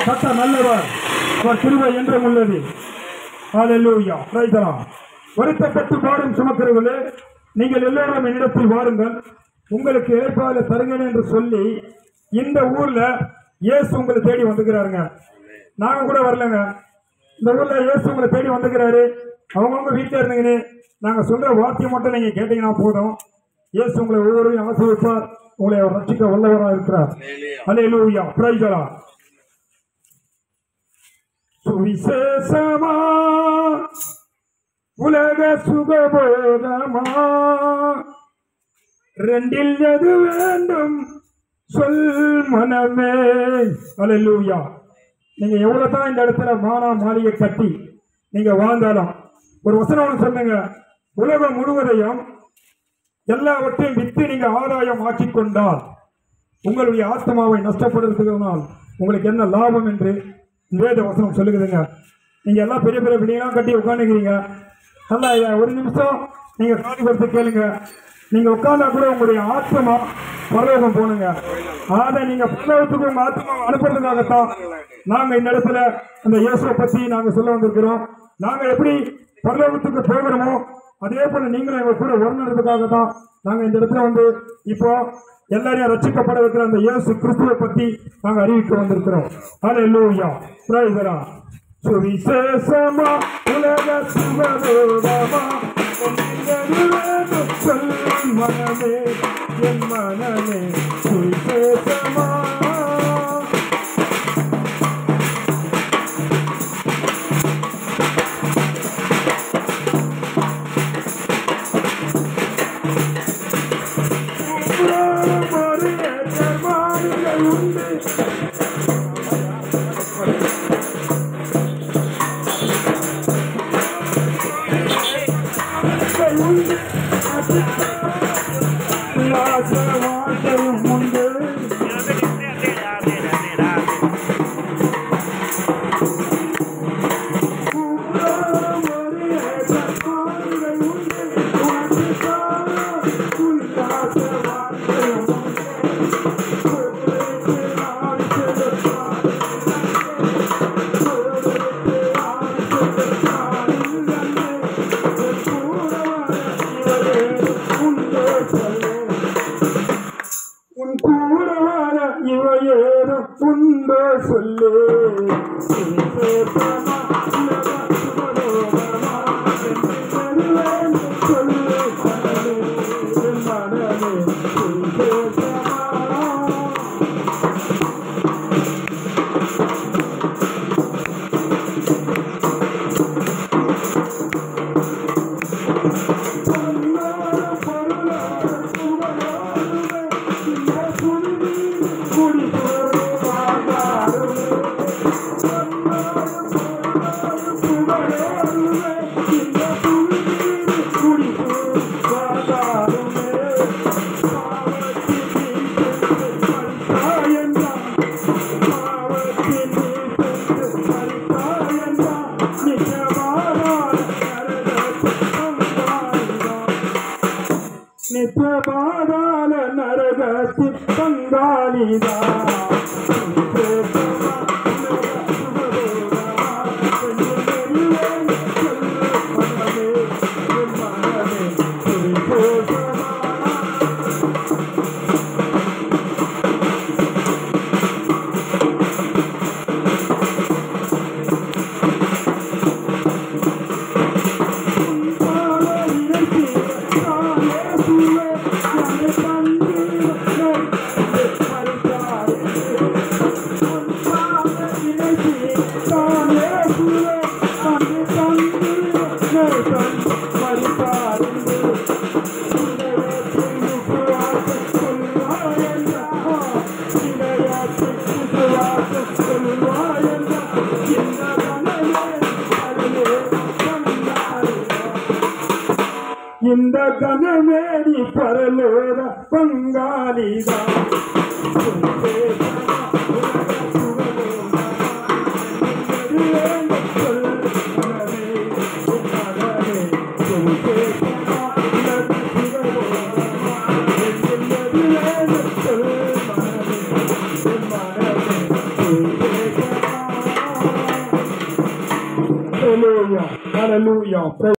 கர்த்தர் நல்லவர், அவர் கிருபை என்றும் உள்ளது. ஹல்லேலூயா. Praise the Lord. வருத்தப்பட்டு பாடும் சுமக்கிறவர்களே, நீங்கள் எல்லோரும் என்னிடத்தில் வாருங்கள், உங்களுக்கு ஏற்பாடு தருங்கள் என்று சொல்லி இந்த ஊர்ல இயேசு உங்களை தேடி வந்துக்கிறாருங்க. நாங்க கூட வரலங்க. இந்த ஊர்ல இயேசு உங்களை தேடி வந்துக்கிறாரு. அவங்கவுங்க வீட்டில் இருந்தீங்கன்னு நாங்க சொல்ற வார்த்தையை மட்டும் நீங்க கேட்டீங்கன்னா போதும். இயேசு உங்களை ஒவ்வொருவரையும் ஆசீர்வதிப்பார், உங்களை அவர் ரட்சிக்க வல்லவராக இருக்கிறார். ஹல்லேலூயா. Praise the Lord. சுவிசேஷமா உலக சுகபோதமா, ரெண்டில் எது வேண்டும் சொல் மனமே. ஹல்லேலூயா. நீங்க எவ்வளவு தான் இந்த இடத்துல மானா மாளிகை கட்டி நீங்க வாழ்ந்தாலும் ஒரு வசனம் சொல்லுங்க, உலகம் முழுவதையும் எல்லாவற்றையும் வித்து நீங்க ஆதாயம் ஆக்கிக் கொண்டால் உங்களுடைய ஆத்மாவை நஷ்டப்படுத்துகிறதுனால் உங்களுக்கு என்ன லாபம் என்று வேத வசனம் சொல்லுகிறதுங்க. நீங்க எல்லாம் பெரிய பெரிய பில்டிங்லாம் கட்டி உட்காந்துக்கிறீங்க. நல்லா ஒரு நிமிஷம் நீங்க காது கொடுத்து கேளுங்க. நீங்க உட்கார்ந்தா கூட உங்களுடைய ஆத்மா பரலோகம் போனுங்க. அதை நீங்க பரலோகத்துக்கு உங்க ஆத்மா அனுப்புறதுக்காகத்தான் நாங்க இந்த இடத்துல அந்த இயேசுவை பத்தி நாங்க சொல்ல வந்திருக்கிறோம். நாங்க எப்படி பரலோகத்துக்கு போகிறோமோ அதே போல நீங்களும் எங்க கூட வரணுன்றதுக்காக தான் நாங்க இந்த இடத்துல வந்து இப்போ எல்லாரையும் ரட்சிக்கப்பட வைக்கிற அந்த இயேசு கிறிஸ்துவை பத்தி நாங்க அறிவிக்க வந்திருக்கிறோம். ஹல்லேலூயா. Praise the Lord. சுவிசேஷமா உலக சுகபோதமா, சொல் மனமே என் மனமே சுவிசேஷமா. இந்த கனமேடி பரலோக பங்காளிதா. Hallelujah. Hallelujah.